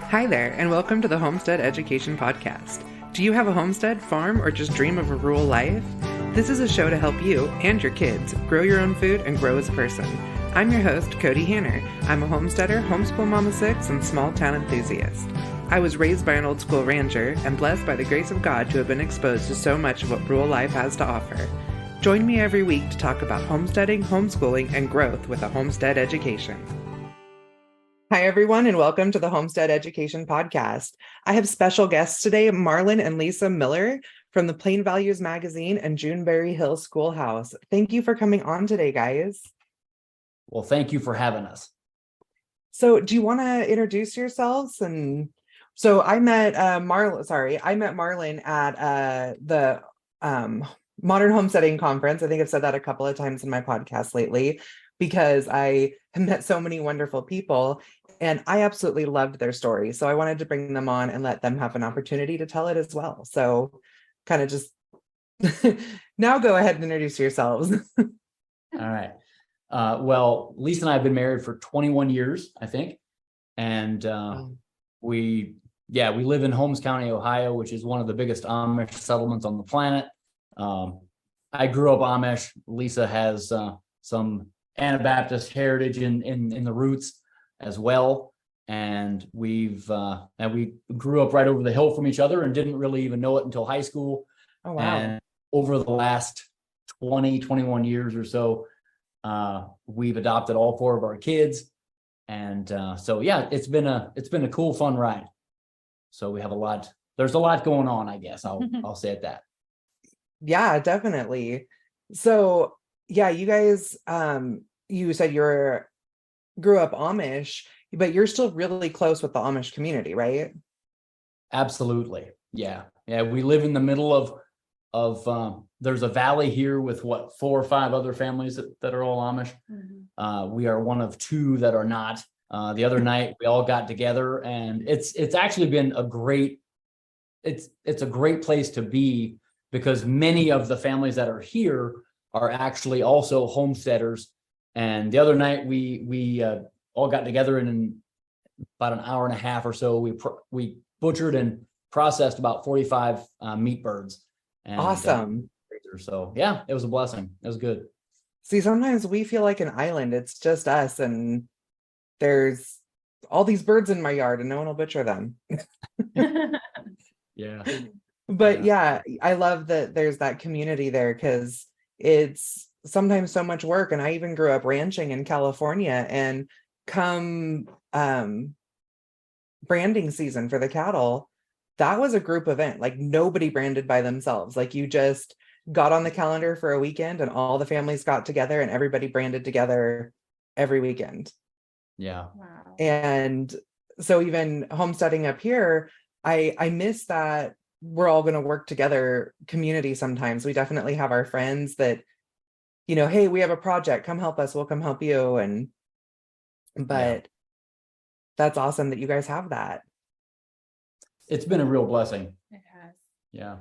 Hi there, and welcome to the Homestead Education Podcast. Do you have a homestead, farm, or just dream of a rural life? This is a show to help you and your kids grow your own food and grow as a person. I'm your host, Kody Hanner. I'm a homesteader, homeschool mama 6, and small town enthusiast. I was raised by an old school rancher and blessed by the grace of God to have been exposed to so much of what rural life has to offer. Join me every week to talk about homesteading, homeschooling, and growth with a homestead education. Hi, everyone, and welcome to the Homestead Education Podcast. I have special guests today, Marlin and Lisa Miller from the Plain Values magazine and Juneberry Hill Schoolhouse. Thank you for coming on today, guys. Well, thank you for having us. So do you want to introduce yourselves? And so I met Marlin at the Modern Homesteading Conference. I think I've said that a couple of times in my podcast lately because I have met so many wonderful people and I absolutely loved their story. So I wanted to bring them on and let them have an opportunity to tell it as well. So kind of just now go ahead and introduce yourselves. All right. Well, Lisa and I have been married for 21 years, I think. And we live in Holmes County, Ohio, which is one of the biggest Amish settlements on the planet. I grew up Amish. Lisa has some Anabaptist heritage in the roots as well. And we grew up right over the hill from each other and didn't really even know it until high school. Oh, wow. And over the last 21 years or so, we've adopted all 4 of our kids. And it's been a cool, fun ride. So we have there's a lot going on, I guess. I'll say it that. Yeah, definitely. So yeah, you guys, you said grew up Amish, but you're still really close with the Amish community, right? Absolutely. Yeah. We live in the middle of there's a valley here with 4 or 5 other families that are all Amish. Mm-hmm. We are one of 2 that are not. The other night we all got together, and it's actually been a great place to be, because many of the families that are here are actually also homesteaders. And the other night we all got together, and in about an hour and a half or so, we butchered and processed about 45 meat birds. And, awesome. So yeah, it was a blessing. It was good. See, sometimes we feel like an island. It's just us, and there's all these birds in my yard, and no one will butcher them. Yeah. But yeah, I love that there's that community there, because it's sometimes so much work. And I even grew up ranching in California, and come branding season for the cattle, that was a group event. Like, nobody branded by themselves. Like, you just got on the calendar for a weekend and all the families got together and everybody branded together every weekend. Yeah. Wow. And so even homesteading up here, I miss that we're all going to work together community. Sometimes we definitely have our friends that, hey, we have a project, come help us, we'll come help you. But that's awesome that you guys have that. It's been a real blessing. It has. Yeah.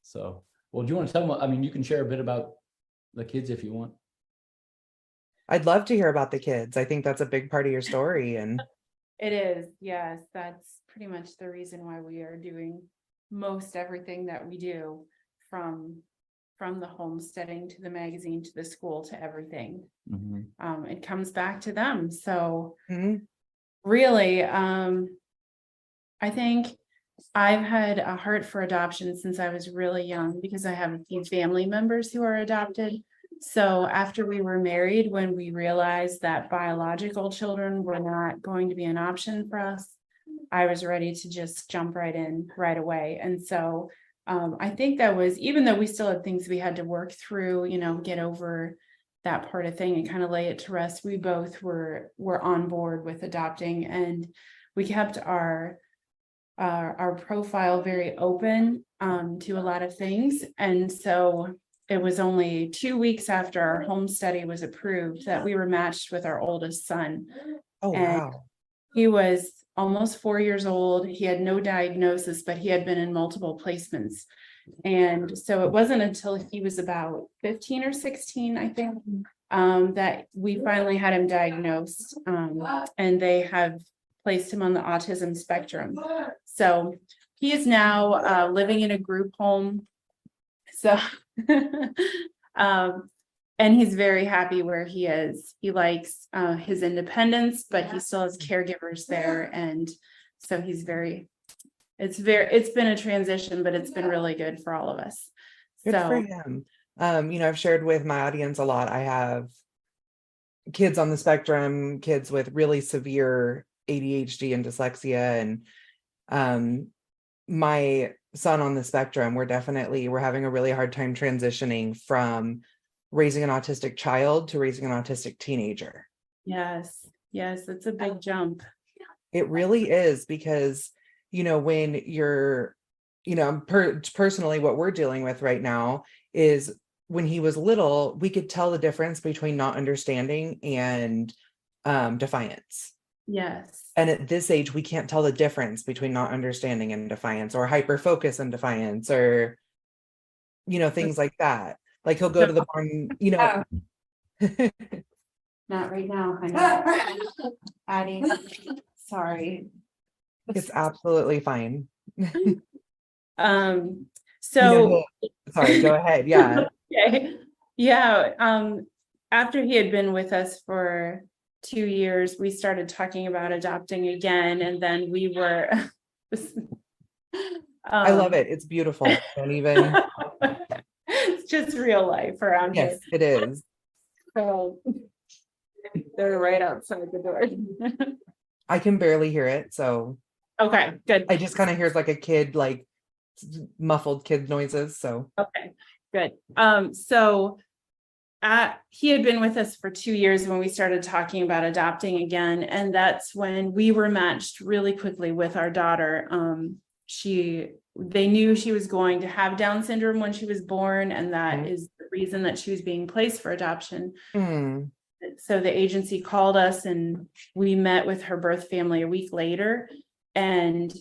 So, well, do you want to tell them? I mean, you can share a bit about the kids if you want. I'd love to hear about the kids. I think that's a big part of your story. And it is. Yes. That's pretty much the reason why we are doing most everything that we do, from the homesteading to the magazine to the school to everything. Mm-hmm. It comes back to them. So really, I think I've had a heart for adoption since I was really young, because I have a few family members who are adopted. So after we were married, when we realized that biological children were not going to be an option for us, I was ready to just jump right in right away. And so I think that was, even though we still had things we had to work through, get over that part of thing and kind of lay it to rest, we both were on board with adopting, and we kept our profile very open to a lot of things. And so it was only 2 weeks after our home study was approved that we were matched with our oldest son. Oh, and wow. He was almost 4 years old. He had no diagnosis, but he had been in multiple placements. And so it wasn't until he was about 15 or 16, I think, that we finally had him diagnosed. And they have placed him on the autism spectrum. So he is now living in a group home. So, and he's very happy where he is. He likes his independence, but he still has caregivers there. And so it's been a transition, but it's been really good for all of us. Good for him. I've shared with my audience a lot. I have kids on the spectrum, kids with really severe ADHD and dyslexia, and my son on the spectrum, we're having a really hard time transitioning from raising an autistic child to raising an autistic teenager. Yes, it's a big jump. It really is, because when you're personally, what we're dealing with right now is, when he was little, we could tell the difference between not understanding and defiance. Yes. And at this age, we can't tell the difference between not understanding and defiance, or hyper focus and defiance, or things like that. Like, he'll go to the barn, Not right now, honey. Addie, sorry. It's absolutely fine. So sorry, go ahead. Yeah. Okay. Yeah. After he had been with us for 2 years, we started talking about adopting again, and then we were I love it. It's beautiful. Don't even it's just real life around here. Yes, it is. So they're right outside the door. I can barely hear it, so Okay, good. I just kind of hears like a kid, like muffled kid noises. So okay, good. So he had been with us for 2 years when we started talking about adopting again, and that's when we were matched really quickly with our daughter. They knew she was going to have Down syndrome when she was born, and that is the reason that she was being placed for adoption. So the agency called us, and we met with her birth family a week later, and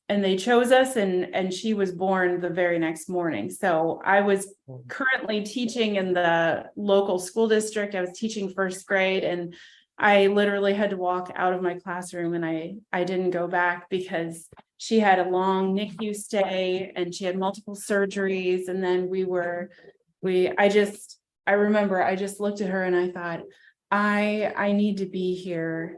they chose us, and she was born the very next morning. So I was currently teaching in the local school district. I was teaching first grade, and I literally had to walk out of my classroom, and I didn't go back because she had a long NICU stay and she had multiple surgeries. And then I remember I just looked at her and I thought, I need to be here.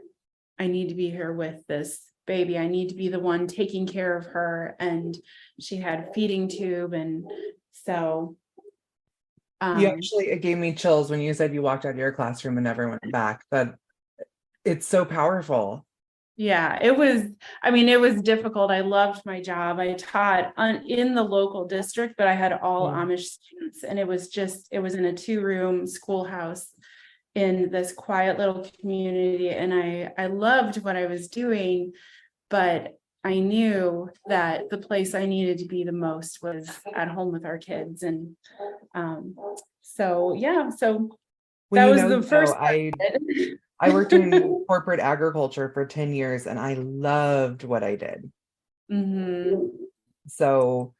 I need to be here with this baby. I need to be the one taking care of her. And she had a feeding tube. And so it gave me chills when you said you walked out of your classroom and never went back. That it's so powerful. Yeah, it was difficult. I loved my job. I taught in the local district, but I had all Amish students, and it was in a 2-room schoolhouse in this quiet little community. And I loved what I was doing, but I knew that the place I needed to be the most was at home with our kids. And so that was the first. I worked in corporate agriculture for 10 years and I loved what I did. So,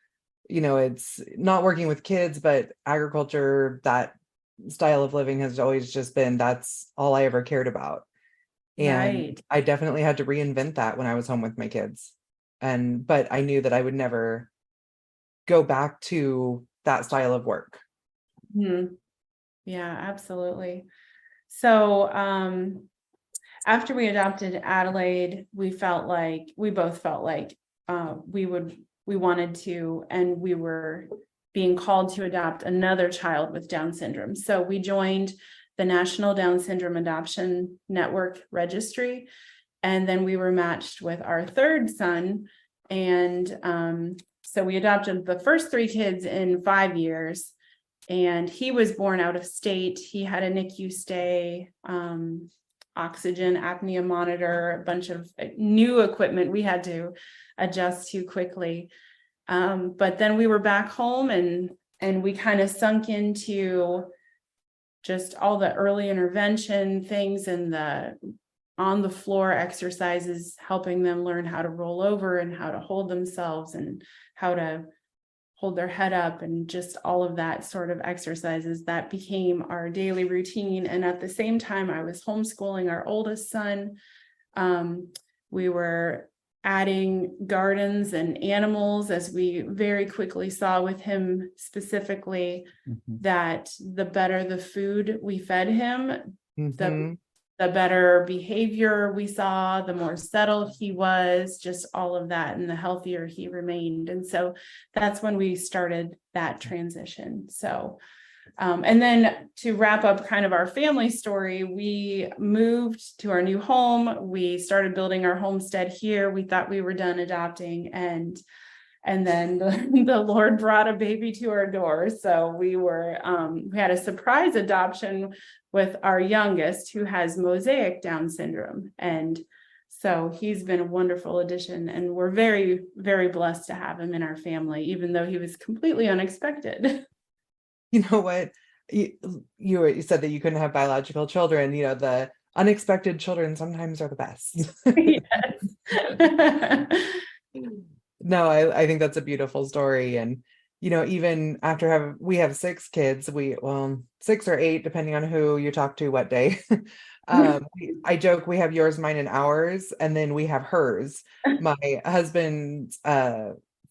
it's not working with kids, but agriculture, that style of living has always just been, that's all I ever cared about. And I definitely had to reinvent that when I was home with my kids. But I knew that I would never go back to that style of work. Yeah, absolutely. So after we adopted Adelaide, we both felt like we wanted to, and we were being called to adopt another child with Down syndrome. So we joined the National Down Syndrome Adoption Network Registry, and then we were matched with our third son. And so we adopted the first 3 kids in 5 years. And he was born out of state. He had a NICU stay, oxygen, apnea monitor, a bunch of new equipment we had to adjust to quickly. But then we were back home, and we kind of sunk into just all the early intervention things and the on the floor exercises, helping them learn how to roll over and how to hold themselves and how to hold their head up, and just all of that sort of exercises that became our daily routine. And at the same time, I was homeschooling our oldest son, We were adding gardens and animals, as we very quickly saw with him specifically, that the better the food we fed him, the better behavior we saw, the more settled he was, just all of that, and the healthier he remained. And so that's when we started that transition. So and then to wrap up kind of our family story, we moved to our new home. We started building our homestead here. We thought we were done adopting, and then the Lord brought a baby to our door. So we had a surprise adoption with our youngest, who has mosaic Down syndrome. And so he's been a wonderful addition, and we're very, very blessed to have him in our family, even though he was completely unexpected. You know what? You said that you couldn't have biological children. You know, the unexpected children sometimes are the best. No, I think that's a beautiful story. And, you know, even after we have 6 kids, 6 or 8, depending on who you talk to, what day. I joke we have yours, mine, and ours, and then we have hers. My husband's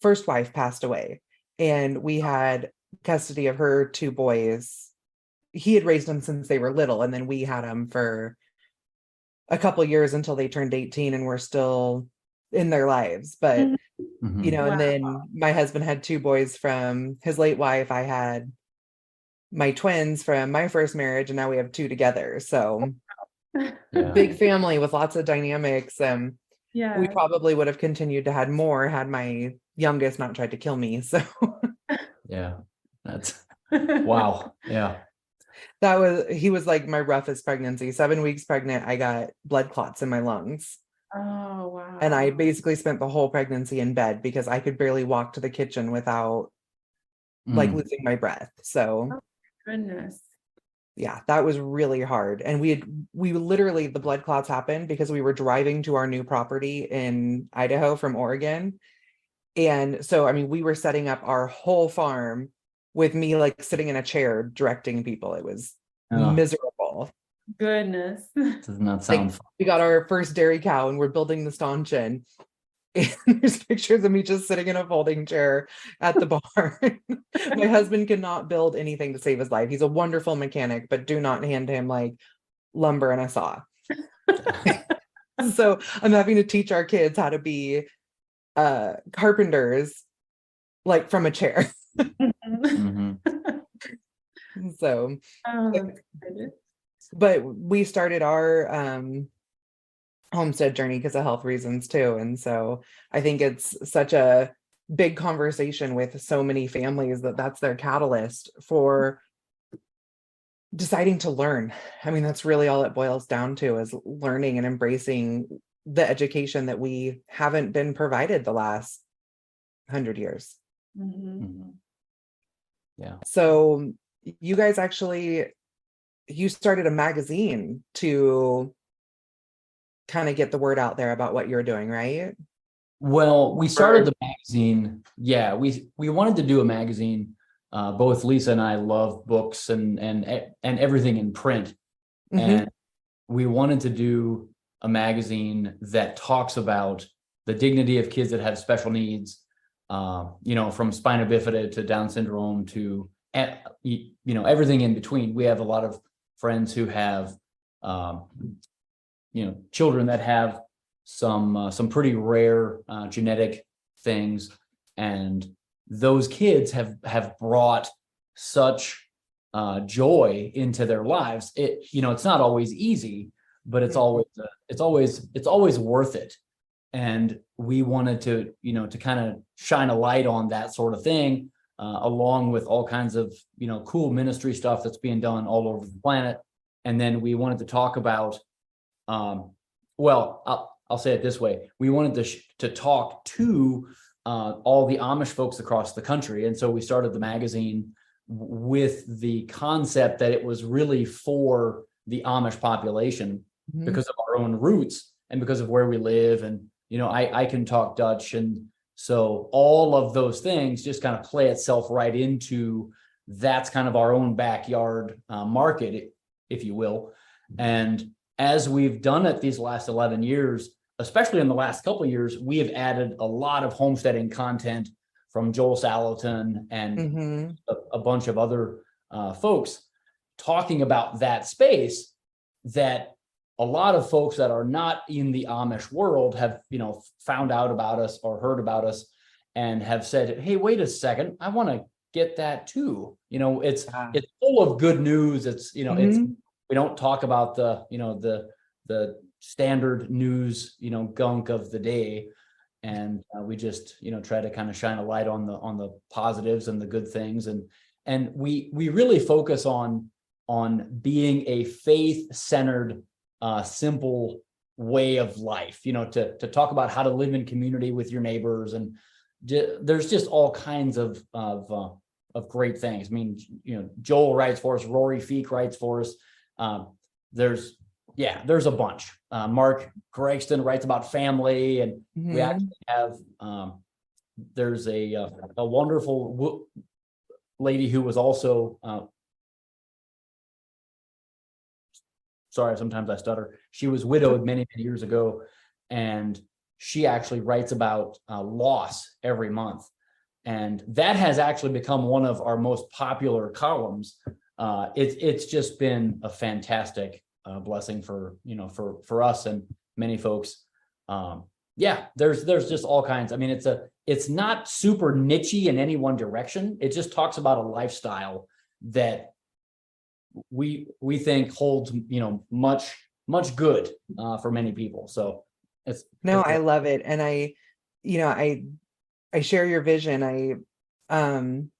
first wife passed away, and we had custody of her 2 boys. He had raised them since they were little, and then we had them for a couple years until they turned 18 and were still in their lives. But you know, and then my husband had 2 boys from his late wife. I had my twins from my first marriage, and now we have 2 together. So big family with lots of dynamics. We probably would have continued to had more had my youngest not tried to kill me. So that's wow. He was like my roughest pregnancy. 7 weeks pregnant, I got blood clots in my lungs. Oh, wow. And I basically spent the whole pregnancy in bed because I could barely walk to the kitchen without like losing my breath. So goodness. Yeah, that was really hard. And we literally, the blood clots happened because we were driving to our new property in Idaho from Oregon. And so, I mean, we were setting up our whole farm with me like sitting in a chair directing people. It was miserable. Goodness. Does not sound fun. We got our first dairy cow and we're building the stanchion. And there's pictures of me just sitting in a folding chair at the barn. My husband cannot build anything to save his life. He's a wonderful mechanic, but do not hand him like lumber and a saw. So I'm having to teach our kids how to be carpenters, like from a chair. So, but we started our homestead journey because of health reasons too. And so I think it's such a big conversation with so many families that's their catalyst for deciding to learn. I mean, that's really all it boils down to, is learning and embracing the education that we haven't been provided the last 100 years. Yeah. So you guys you started a magazine to kind of get the word out there about what you're doing, right? Well, we started the magazine. Yeah, we wanted to do a magazine. Both Lisa and I love books and everything in print. And we wanted to do a magazine that talks about the dignity of kids that have special needs, from spina bifida to Down syndrome to, everything in between. We have a lot of friends who have, children that have some pretty rare genetic things, and those kids have brought such joy into their lives. It's not always easy, but it's always worth it. And we wanted to kind of shine a light on that sort of thing, along with all kinds of cool ministry stuff that's being done all over the planet. And then we wanted to talk about I'll say it this way. We wanted to talk to all the Amish folks across the country. And so we started the magazine with the concept that it was really for the Amish population because of our own roots and because of where we live. And, I can talk Dutch. And so all of those things just kind of play itself right into that's kind of our own backyard market, if you will. And as we've done it these last 11 years, especially in the last couple of years, we have added a lot of homesteading content from Joel Salatin and a bunch of other folks talking about that space, that a lot of folks that are not in the Amish world have, found out about us or heard about us and have said, hey, wait a second, I want to get that too. It's full of good news. It's, it's, we don't talk about the, the standard news, gunk of the day. And we just, try to kind of shine a light on the positives and the good things. And we really focus on being a faith-centered, simple way of life, to talk about how to live in community with your neighbors. And there's just all kinds of great things. I mean, Joel writes for us, Rory Feek writes for us. There's a bunch. Mark Gregston writes about family, and we actually have, there's a wonderful lady who was also, sorry, sometimes I stutter. She was widowed many, many years ago, and she actually writes about loss every month. And that has actually become one of our most popular columns. It's just been a fantastic blessing for us and many folks. There's just all kinds. I mean, it's not super nichey in any one direction. It just talks about a lifestyle that we think holds much good for many people. So I love it. And I share your vision. When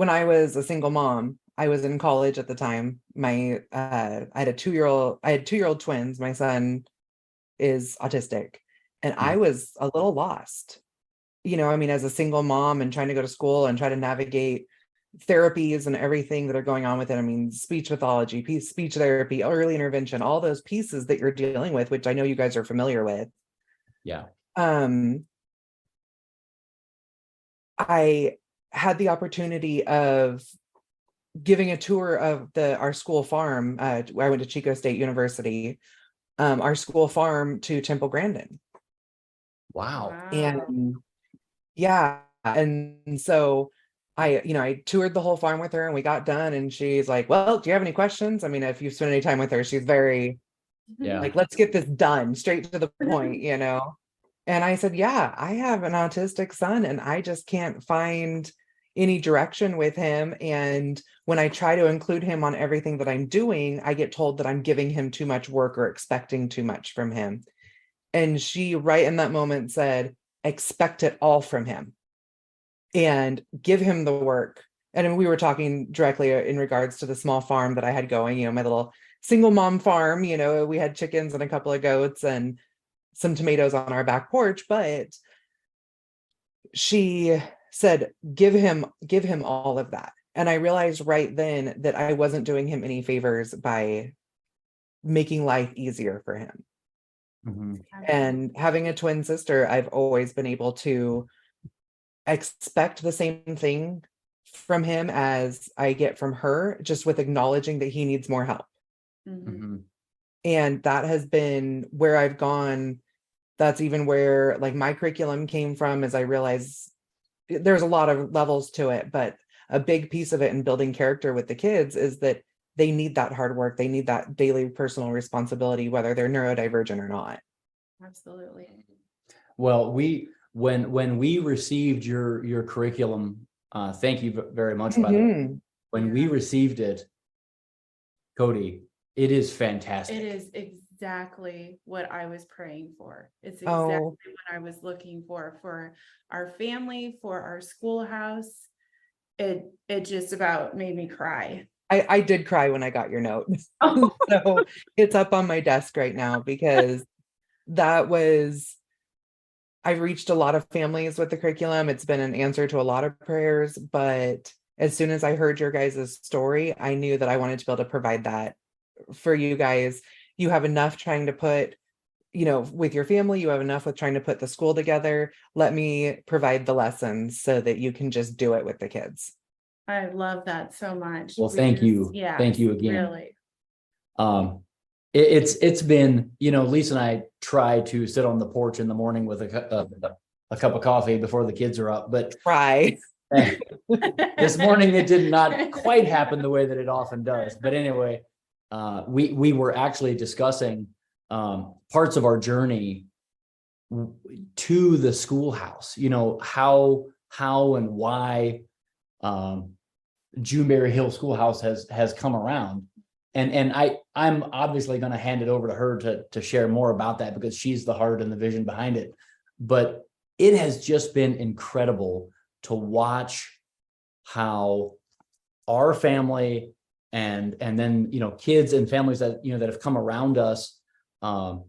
I was a single mom, I was in college at the time. I had 2-year-old twins. My son is autistic, and I was a little lost, as a single mom and trying to go to school and try to navigate therapies and everything that are going on with it. I mean, speech pathology, speech therapy, early intervention, all those pieces that you're dealing with, which I know you guys are familiar with. Yeah. I had the opportunity of giving a tour of our school farm. I went to Chico State University, our school farm to Temple Grandin. Wow. And and so I toured the whole farm with her, and we got done, and she's like, well, do you have any questions? I mean, if you've spent any time with her, she's very like, let's get this done, straight to the point, And I said, yeah, I have an autistic son, and I just can't find any direction with him. And when I try to include him on everything that I'm doing, I get told that I'm giving him too much work or expecting too much from him. And she, right in that moment, said, expect it all from him and give him the work. And we were talking directly in regards to the small farm that I had going, my little single mom farm. We had chickens and a couple of goats and some tomatoes on our back porch, but she said, give him all of that. And I realized right then that I wasn't doing him any favors by making life easier for him. And having a twin sister, I've always been able to expect the same thing from him as I get from her, just with acknowledging that he needs more help. And that has been where I've gone. That's even where like my curriculum came from, as I realized there's a lot of levels to it, but a big piece of it in building character with the kids is that they need that hard work. They need that daily personal responsibility, whether they're neurodivergent or not. Absolutely. Well, when we received your curriculum, thank you very much, by the way. When we received it, Kody, it is fantastic. It is exactly what I was praying for. It's exactly what I was looking for our family, for our schoolhouse. It just about made me cry. I did cry when I got your note. So it's up on my desk right now, because I've reached a lot of families with the curriculum. It's been an answer to a lot of prayers, but as soon as I heard your guys' story, I knew that I wanted to be able to provide that for you guys. You have enough trying to put, with your family, you have enough with trying to put the school together. Let me provide the lessons so that you can just do it with the kids. I love that so much. Well, thank you. Yeah. Thank you again. Really. It's been, Lisa and I try to sit on the porch in the morning with a cup of coffee before the kids are up, but Try. this morning it did not quite happen the way that it often does. But anyway, we were actually discussing parts of our journey to the schoolhouse, how and why Juneberry Hill Schoolhouse has come around. And I'm obviously going to hand it over to her to share more about that, because she's the heart and the vision behind it. But it has just been incredible to watch how our family and then kids and families that that have come around us, and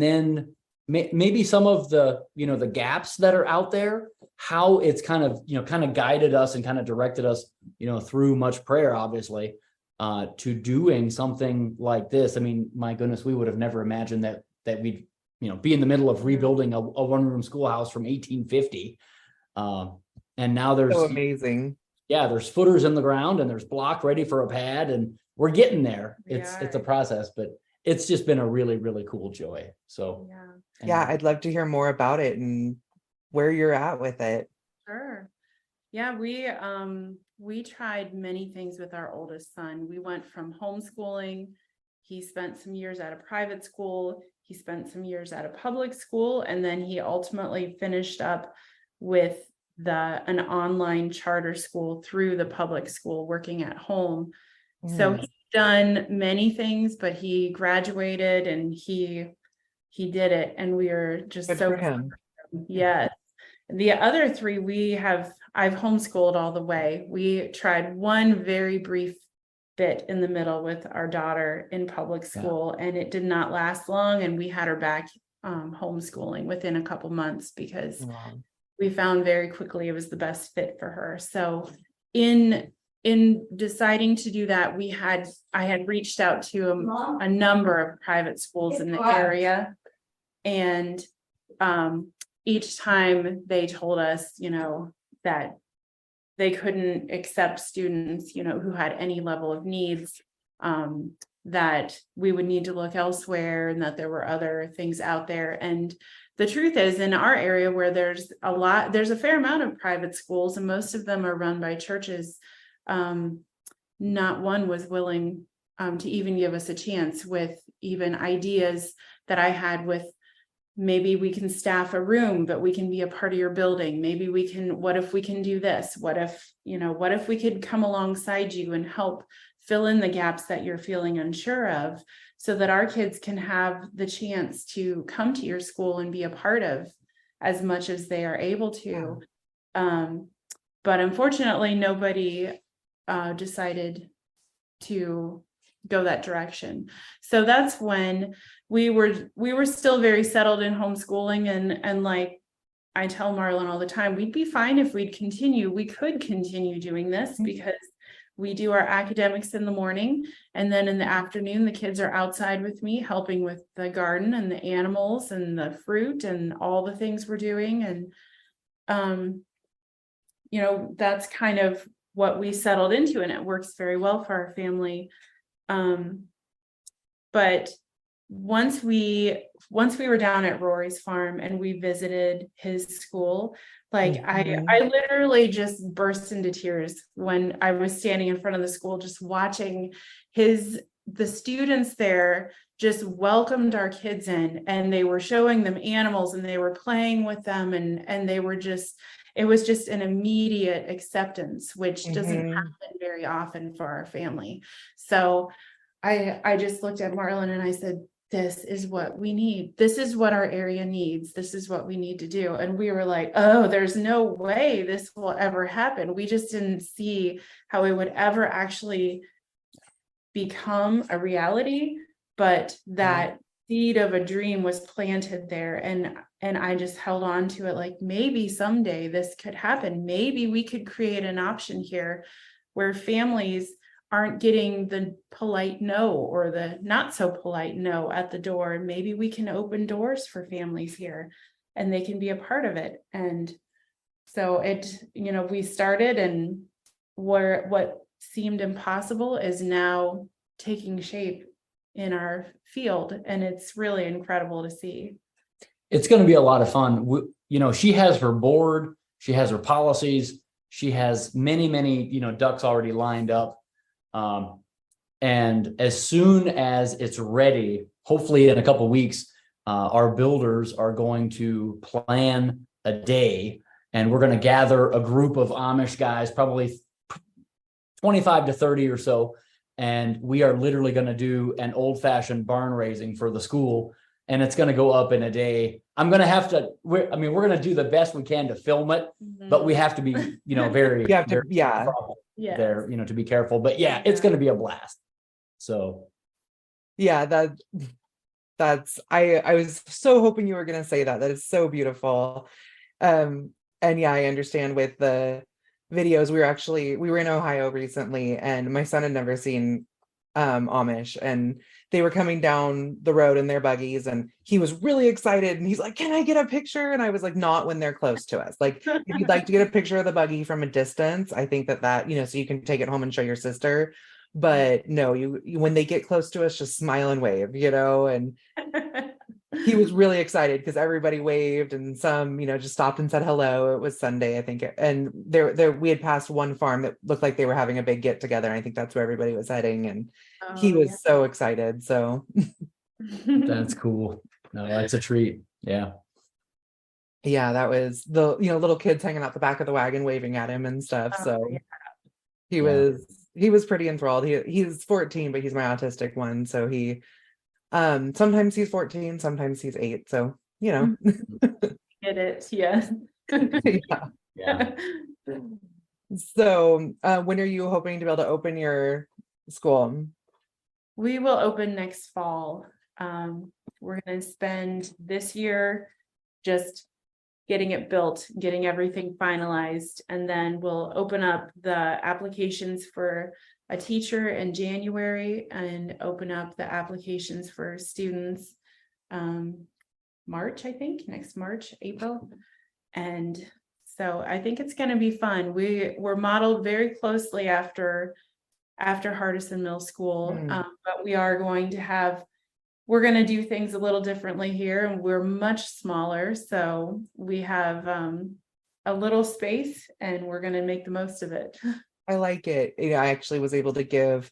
then maybe some of the the gaps that are out there, how it's kind of guided us and kind of directed us through much prayer, obviously, to doing something like this. I mean, my goodness, we would have never imagined that we'd be in the middle of rebuilding a one-room schoolhouse from 1850, and now there's so amazing. Yeah, there's footers in the ground and there's block ready for a pad, and we're getting there. It's a process, but it's just been a really, really cool joy. So yeah, I'd love to hear more about it and where you're at with it. Sure. Yeah, we tried many things with our oldest son. We went from homeschooling. He spent some years at a private school. He spent some years at a public school, and then he ultimately finished up with an online charter school through the public school, working at home. So he's done many things, but he graduated and he did it, and we are just Good so for him. Yes. The other three I've homeschooled all the way. We tried one very brief bit in the middle with our daughter in public school, and it did not last long, and we had her back homeschooling within a couple months, because we found very quickly it was the best fit for her. So in deciding to do that, I had reached out to a number of private schools in the area, and each time they told us, that they couldn't accept students, who had any level of needs, that we would need to look elsewhere, and that there were other things out there. And the truth is, in our area, where there's a fair amount of private schools, and most of them are run by churches, not one was willing to even give us a chance with even ideas that I had with, maybe we can staff a room, but we can be a part of your building. Maybe what if we can do this? What if we could come alongside you and help fill in the gaps that you're feeling unsure of, so that our kids can have the chance to come to your school and be a part of as much as they are able to. But unfortunately, nobody decided to go that direction. So that's when we were still very settled in homeschooling, and like I tell Marlin all the time, we'd be fine if we could continue doing this, because we do our academics in the morning, and then in the afternoon the kids are outside with me helping with the garden and the animals and the fruit and all the things we're doing. And that's kind of what we settled into, and it works very well for our family. But once we were down at Rory's farm and we visited his school, like I literally just burst into tears when I was standing in front of the school, just watching the students there just welcomed our kids in, and they were showing them animals and they were playing with them, and they were just, it was just an immediate acceptance, which doesn't happen very often for our family. So I just looked at Marlin and I said, this is what we need. This is what our area needs. This is what we need to do. And we were like, oh, there's no way this will ever happen. We just didn't see how it would ever actually become a reality, but that seed of a dream was planted there. And I just held on to it, like, maybe someday this could happen. Maybe we could create an option here where families aren't getting the polite no or the not so polite no at the door. And maybe we can open doors for families here and they can be a part of it. And so we started, and what seemed impossible is now taking shape in our field, and it's really incredible to see. It's going to be a lot of fun. She has her board, she has her policies, she has many, ducks already lined up. And as soon as it's ready, hopefully in a couple of weeks, our builders are going to plan a day, and we're going to gather a group of Amish guys, probably 25 to 30 or so. And we are literally going to do an old-fashioned barn raising for the school. And it's going to go up in a day. I'm going to have to, we're going to do the best we can to film it, but we have to be, very, You have to, Yeah. there, to be careful. But yeah, it's going to be a blast. So. Yeah, I was so hoping you were going to say that. That is so beautiful. And yeah, I understand with the videos. We were in Ohio recently, and my son had never seen Amish, and they were coming down the road in their buggies, and he was really excited, and he's like, "Can I get a picture?" And I was like, "Not when they're close to us. Like, if you'd like to get a picture of the buggy from a distance, I think that so you can take it home and show your sister. But no, you when they get close to us, just smile and wave, and he was really excited because everybody waved, and some, just stopped and said hello. It was Sunday, I think. And we had passed one farm that looked like they were having a big get together. And I think that's where everybody was heading. And he was so excited. So That's cool. No, that's a treat. Yeah. Yeah, that was the, little kids hanging out the back of the wagon waving at him and stuff. So he was pretty enthralled. He's 14, but he's my autistic one. So sometimes he's 14, sometimes he's 8. So, Get it. Yes. Yeah. So when are you hoping to be able to open your school? We will open next fall. We're going to spend this year just getting it built, getting everything finalized, and then we'll open up the applications for a teacher in January and open up the applications for students March, I think, next March, April. And so I think it's going to be fun. We're modeled very closely after Hardison Middle School, but we're going to do things a little differently here, and we're much smaller. So we have a little space, and we're going to make the most of it. I like it. I actually was able to give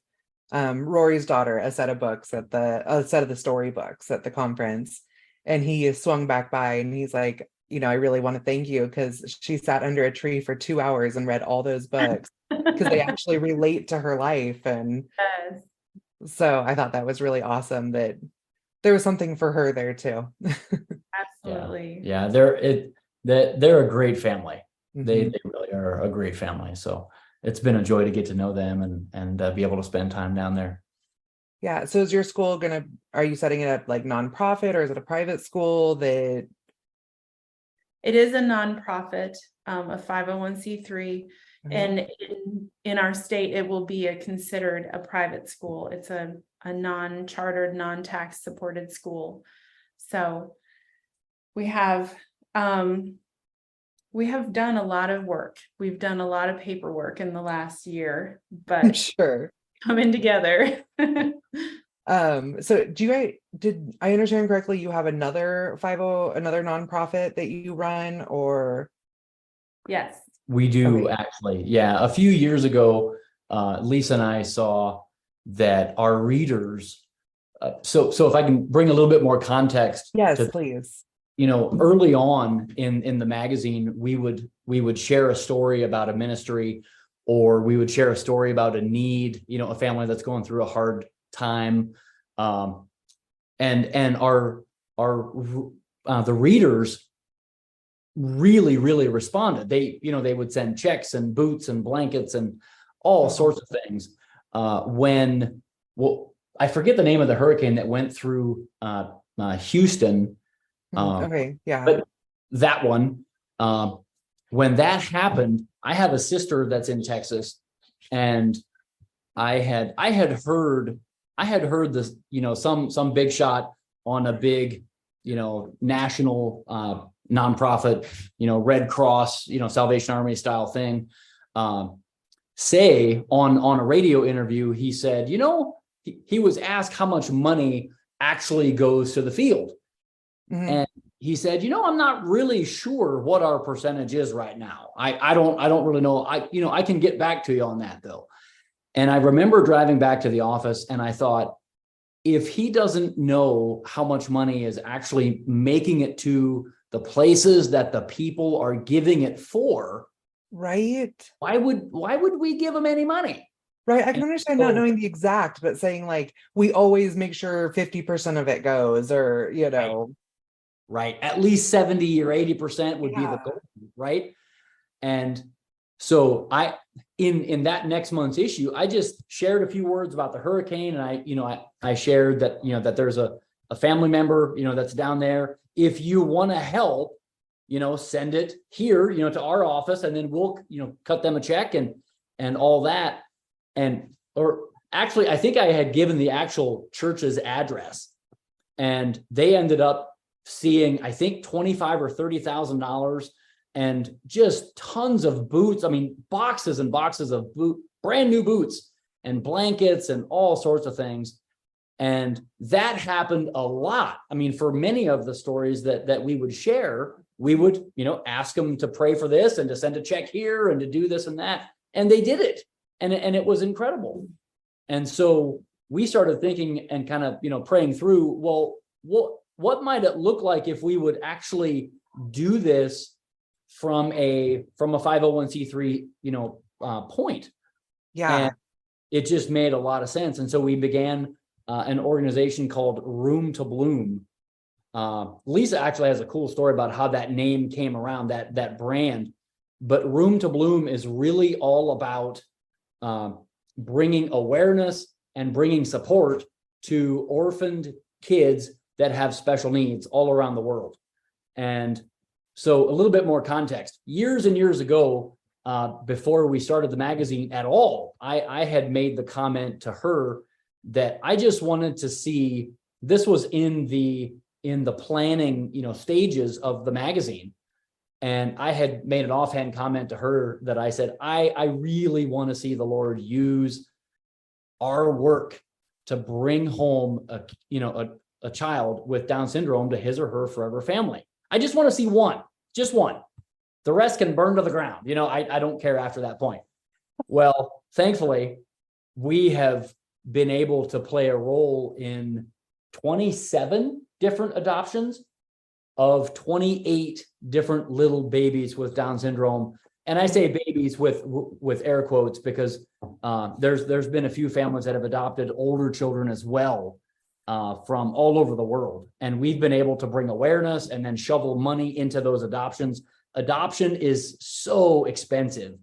Rory's daughter a set of books a set of the storybooks at the conference, and he swung back by and he's like, I really want to thank you, because she sat under a tree for 2 hours and read all those books because they actually relate to her life. And so I thought that was really awesome that there was something for her there too. Absolutely. Yeah. They're a great family. They really are a great family. So it's been a joy to get to know them and be able to spend time down there. Yeah. So is your school are you setting it up like nonprofit, or is it a private school that? It is a nonprofit, a 501c3, and in our state, it will be considered a private school. It's a non-chartered, non-tax supported school. So we have done a lot of work. We've done a lot of paperwork in the last year, but sure, coming together. So did I understand correctly? You have another nonprofit that you run, or? Yes, we do. Actually. Yeah. A few years ago, Lisa and I saw that our readers, so if I can bring a little bit more context. Yes, please. Early on in the magazine, we would share a story about a ministry, or we would share a story about a need, a family that's going through a hard time. And the readers really responded. They would send checks and boots and blankets and all sorts of things. I forget the name of the hurricane that went through Houston. Okay. Yeah. But that one, when that happened, I have a sister that's in Texas, and I had heard this, some big shot on a big, national nonprofit, Red Cross, Salvation Army style thing, say on a radio interview, he said, he was asked how much money actually goes to the field. Mhm. And he said, I'm not really sure what our percentage is right now. I don't really know. I can get back to you on that though. And I remember driving back to the office and I thought, if he doesn't know how much money is actually making it to the places that the people are giving it for, Right. why would we give him any money? Right. I can understand not so- knowing the exact, but saying like, we always make sure 50% of it goes, or, Right. At least 70 or 80% would be the Yeah. goal, right? And so in that next month's issue, I just shared a few words about the hurricane. And I shared that, that there's a family member, that's down there. If you want to help, send it here, to our office, and then we'll, cut them a check and all that. Or actually, I think I had given the actual church's address, and they ended up seeing, I think, $25,000 or $30,000 and just tons of boots. I mean, boxes and boxes of brand new boots and blankets and all sorts of things. And that happened a lot. I mean, for many of the stories that we would share, we would, ask them to pray for this and to send a check here and to do this and that. And they did it. And it was incredible. And so we started thinking and kind of, praying through, well, what might it look like if we would actually do this from a 501c3, point? Yeah. And it just made a lot of sense. And so we began an organization called Room to Bloom. Lisa actually has a cool story about how that name came around, that brand. But Room to Bloom is really all about bringing awareness and bringing support to orphaned kids that have special needs all around the world. And so a little bit more context. Years and years ago, before we started the magazine at all, I had made the comment to her that I just wanted to see, this was in the planning, stages of the magazine. And I had made an offhand comment to her that I said, I really want to see the Lord use our work to bring home a child with Down syndrome to his or her forever family. I just want to see one, just one. The rest can burn to the ground. I don't care after that point. Well, thankfully, we have been able to play a role in 27 different adoptions of 28 different little babies with Down syndrome. And I say babies with air quotes because there's been a few families that have adopted older children as well, from all over the world. And we've been able to bring awareness and then shovel money into those adoptions. Adoption is so expensive.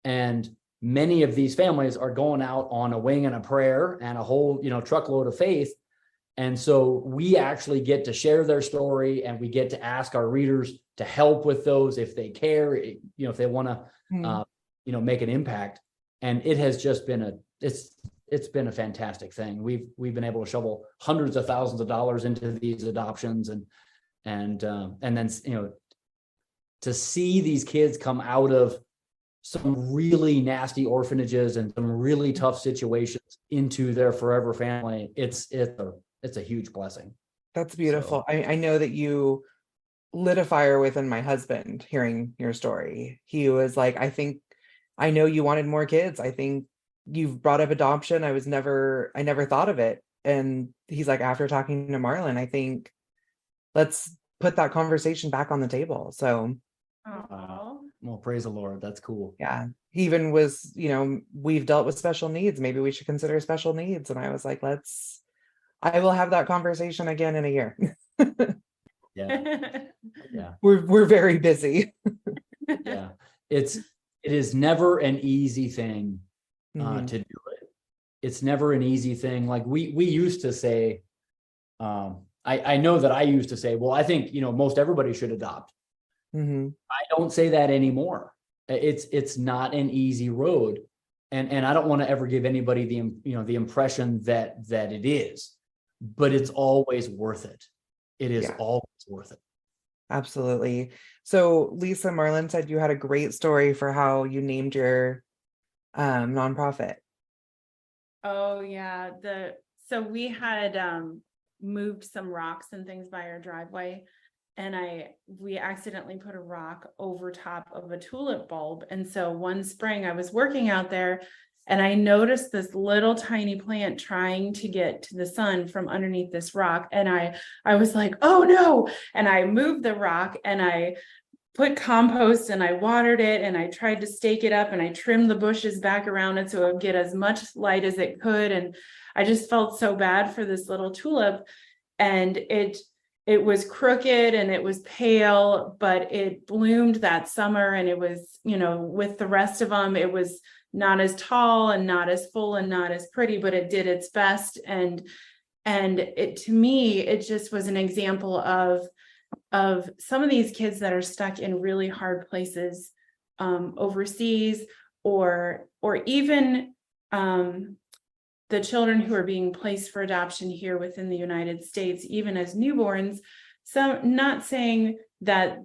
And many of these families are going out on a wing and a prayer and a whole, truckload of faith. And so we actually get to share their story, and we get to ask our readers to help with those if they care, if they want to, make an impact. And it has just been it's been a fantastic thing. We've been able to shovel hundreds of thousands of dollars into these adoptions, and then to see these kids come out of some really nasty orphanages and some really tough situations into their forever family, it's a huge blessing. That's beautiful. I know that you lit a fire within my husband hearing your story. He was like, I know you wanted more kids. I think you've brought up adoption. I never thought of it. And he's like, after talking to Marlin, I think let's put that conversation back on the table. So well, praise the Lord. That's cool. Yeah. He even was, we've dealt with special needs. Maybe we should consider special needs. And I was like, I will have that conversation again in a year. Yeah. We're very busy. Yeah. It is never an easy thing to do it. It's never an easy thing. Like we used to say, I know that I used to say, well, I think, most everybody should adopt. I don't say that anymore. It's not an easy road. And I don't want to ever give anybody the impression that it is, but it's always worth it. It is always worth it. Absolutely. So Lisa, Marlin said you had a great story for how you named your nonprofit. Oh yeah, so we had moved some rocks and things by our driveway, and we accidentally put a rock over top of a tulip bulb. And so one spring I was working out there and I noticed this little tiny plant trying to get to the sun from underneath this rock. And I was like, oh no. And I moved the rock and I put compost and I watered it and I tried to stake it up and I trimmed the bushes back around it so it would get as much light as it could. And I just felt so bad for this little tulip, and it was crooked and it was pale, but it bloomed that summer, and it was, with the rest of them, it was not as tall and not as full and not as pretty, but it did its best. And it, to me, it just was an example of some of these kids that are stuck in really hard places overseas, or even the children who are being placed for adoption here within the United States, even as newborns. So not saying that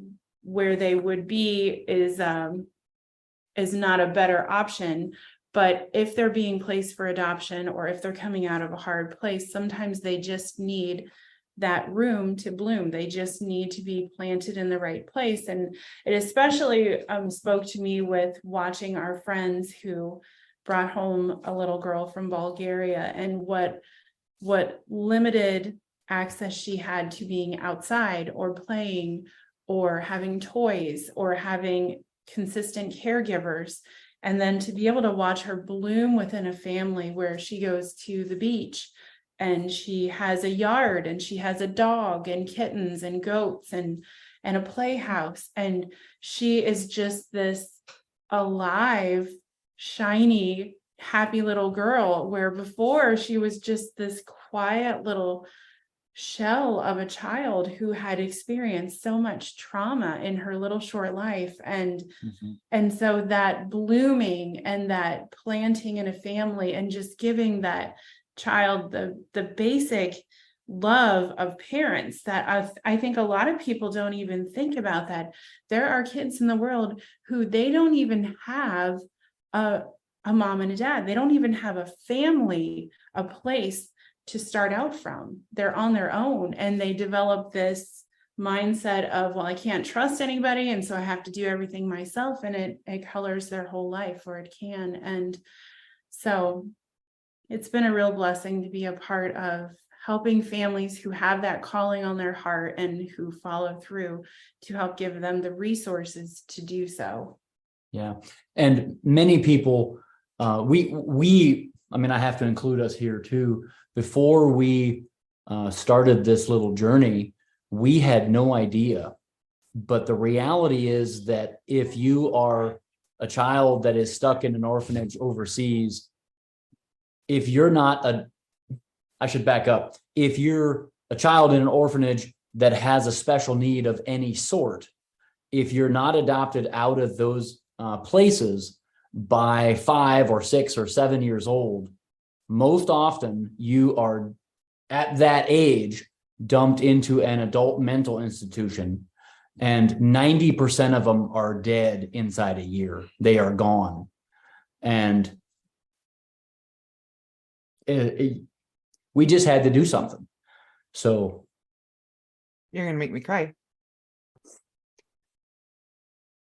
where they would be is not a better option, but if they're being placed for adoption or if they're coming out of a hard place, sometimes they just need that room to bloom. They just need to be planted in the right place. And it especially spoke to me with watching our friends who brought home a little girl from Bulgaria, and what limited access she had to being outside or playing or having toys or having consistent caregivers. And then to be able to watch her bloom within a family where she goes to the beach and she has a yard and she has a dog and kittens and goats and a playhouse. And she is just this alive, shiny, happy little girl, where before she was just this quiet little shell of a child who had experienced so much trauma in her little short life. And so that blooming and that planting in a family and just giving that child the basic love of parents that I think a lot of people don't even think about, that there are kids in the world who they don't even have a mom and a dad. They don't even have a family, a place to start out from. They're on their own, and they develop this mindset of, well, I can't trust anybody, and so I have to do everything myself, and it colors their whole life, or it can. And so it's been a real blessing to be a part of helping families who have that calling on their heart and who follow through, to help give them the resources to do so. Yeah. And many people, I mean, I have to include us here too. Before we started this little journey, we had no idea. But the reality is that if you are a child that is stuck in an orphanage overseas, if you're not I should back up. If you're a child in an orphanage that has a special need of any sort, if you're not adopted out of those places by 5 or 6 or 7 years old, most often you are at that age dumped into an adult mental institution, and 90% of them are dead inside a year. They are gone. And we just had to do something. So you're gonna make me cry.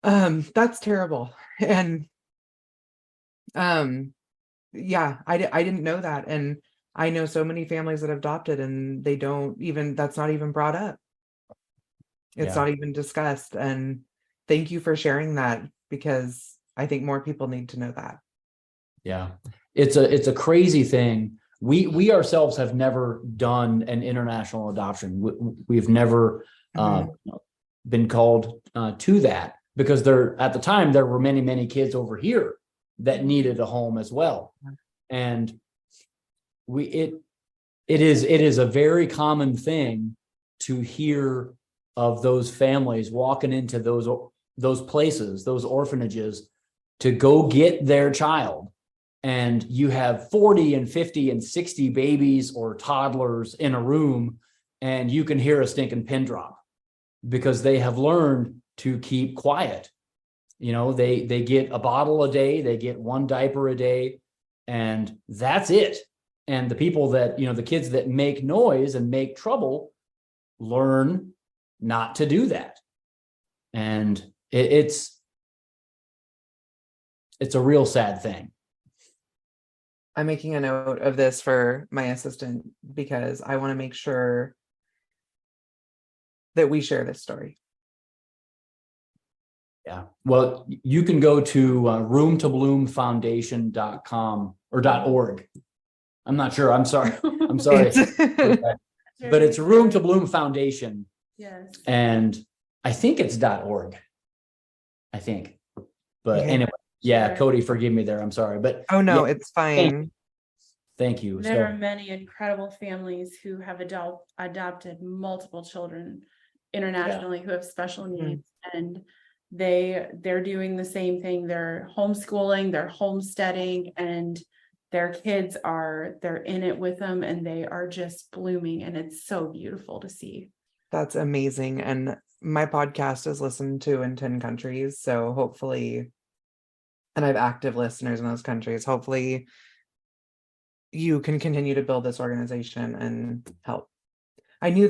That's terrible. And yeah, I didn't know that. And I know so many families that have adopted and they don't even, that's not even brought up. It's not even discussed. And thank you for sharing that, because I think more people need to know that. Yeah. It's a crazy thing. We ourselves have never done an international adoption. We've never been called to that, because at the time there were many kids over here that needed a home as well. And it is a very common thing to hear of those families walking into those places, those orphanages, to go get their child. And you have 40 and 50 and 60 babies or toddlers in a room, and you can hear a stinking pin drop, because they have learned to keep quiet. They get a bottle a day, they get one diaper a day, and that's it. And the people that, the kids that make noise and make trouble learn not to do that. And it's a real sad thing. I'm making a note of this for my assistant because I want to make sure that we share this story. Yeah. Well, you can go to roomtobloomfoundation.com or .org. I'm not sure. I'm sorry. But it's Room to Bloom Foundation. Yes. And I think it's .org. I think. But Okay. anyway, yeah, Sure. Kody, forgive me there. I'm sorry. But Oh no, yeah, it's fine. thank you. There are many incredible families who have adopted multiple children internationally who have special needs, and they're doing the same thing. They're homeschooling, they're homesteading, and their kids they're in it with them, and they are just blooming, and it's so beautiful to see. That's amazing. And my podcast is listened to in 10 countries. So hopefully, and I have active listeners in those countries. Hopefully you can continue to build this organization and help. I knew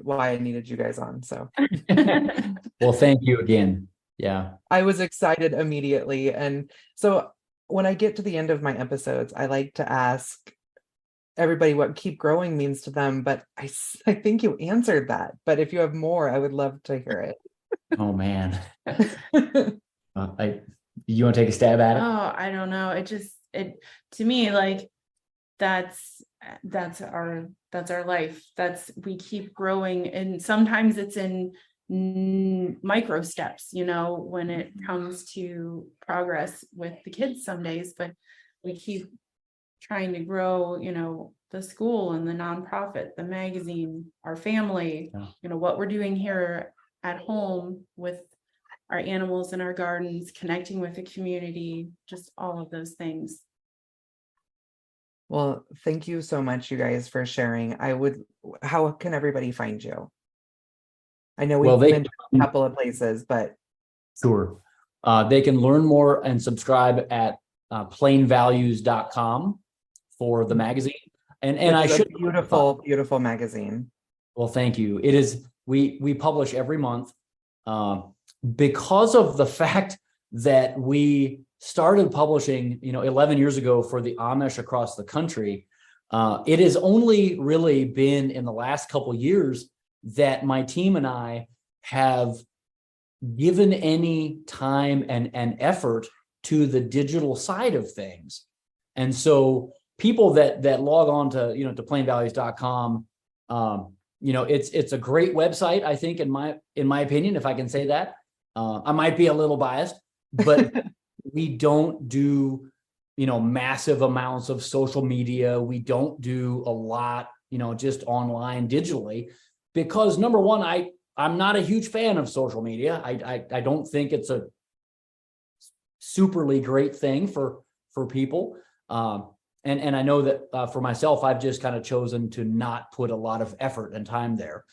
why I needed you guys on. So Well, thank you again. Yeah. I was excited immediately. And so when I get to the end of my episodes, I like to ask everybody what keep growing means to them, but I think you answered that. But if you have more, I would love to hear it. Oh man. You want to take a stab at it? Oh, I don't know. To me, like that's our life. We keep growing, and sometimes it's in micro steps, when it comes to progress with the kids some days, but we keep trying to grow, the school and the nonprofit, the magazine, our family, what we're doing here at home with our animals in our gardens, connecting with the community, just all of those things. Well, thank you so much, you guys, for sharing. How can everybody find you? I know we've mentioned a couple of places, but. Sure. They can learn more and subscribe at plainvalues.com for the magazine. And I should beautiful magazine. Well, thank you. It is, we publish every month because of the fact that we started publishing, 11 years ago for the Amish across the country. It has only really been in the last couple of years that my team and I have given any time and effort to the digital side of things. And so people that log on to, to plainvalues.com, it's a great website, I think, in my opinion, if I can say that. I might be a little biased, but we don't do, massive amounts of social media. We don't do a lot, just online digitally, because number one, I'm not a huge fan of social media. I don't think it's a superly great thing for people. And I know that for myself, I've just kind of chosen to not put a lot of effort and time there.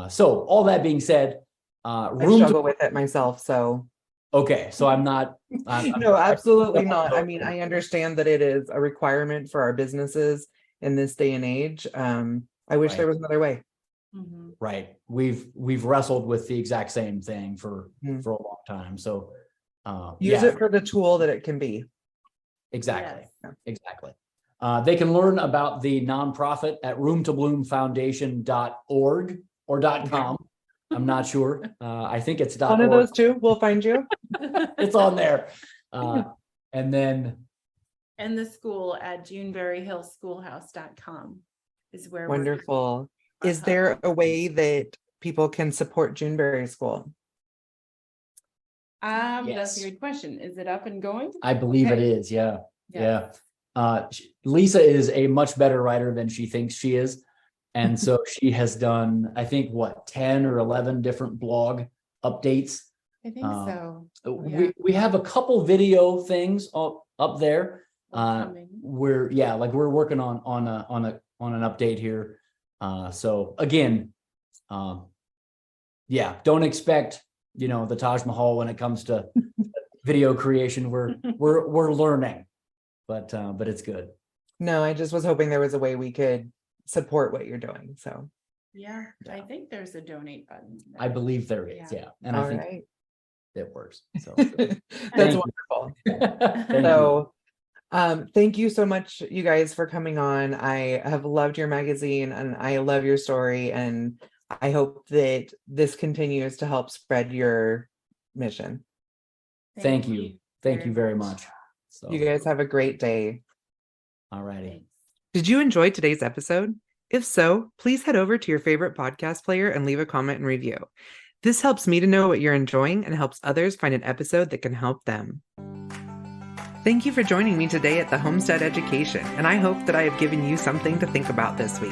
So all that being said, I struggle with it myself. So. Okay. So I'm not. No, absolutely not. I mean, I understand that it is a requirement for our businesses in this day and age. I wish there was another way. Mm-hmm. Right. We've wrestled with the exact same thing for a long time. So use it for the tool that it can be. Exactly. Yes. Exactly. They can learn about the nonprofit at roomtobloomfoundation.org or .com. I'm not sure. I think it's one of those two. We'll find you. It's on there. And then. And the school at Juneberry Hill Schoolhouse.com is where. Wonderful. Is there a way that people can support Juneberry School? Yes. That's a good question. Is it up and going? I believe it is. Yeah. Yes. Yeah. Lisa is a much better writer than she thinks she is. And so she has done, I think, 10 or 11 different blog updates. I think so. We have a couple video things up there. We're working on an update here. So again, don't expect the Taj Mahal when it comes to video creation. We're learning, but it's good. No, I just was hoping there was a way we could support what you're doing. So Yeah, I think there's a donate button. I believe there is. Yeah. And all I think right. it works. So That's Thank you. wonderful. Thank you. So thank you so much, you guys, for coming on. I have loved your magazine and I love your story, and I hope that this continues to help spread your mission. Thank you. Thank you very much. So, You guys have a great day. all righty. Did you enjoy today's episode? If so, please head over to your favorite podcast player and leave a comment and review. This helps me to know what you're enjoying and helps others find an episode that can help them. Thank you for joining me today at the Homestead Education, and I hope that I have given you something to think about this week.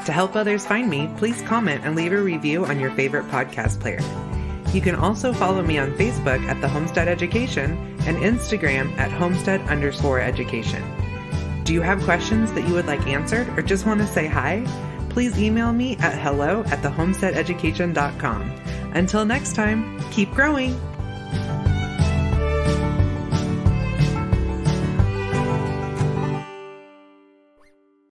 To help others find me, please comment and leave a review on your favorite podcast player. You can also follow me on Facebook at the Homestead Education and Instagram at homestead_education. Do you have questions that you would like answered or just want to say hi? Please email me at hello@thehomesteadeducation.com. Until next time, keep growing.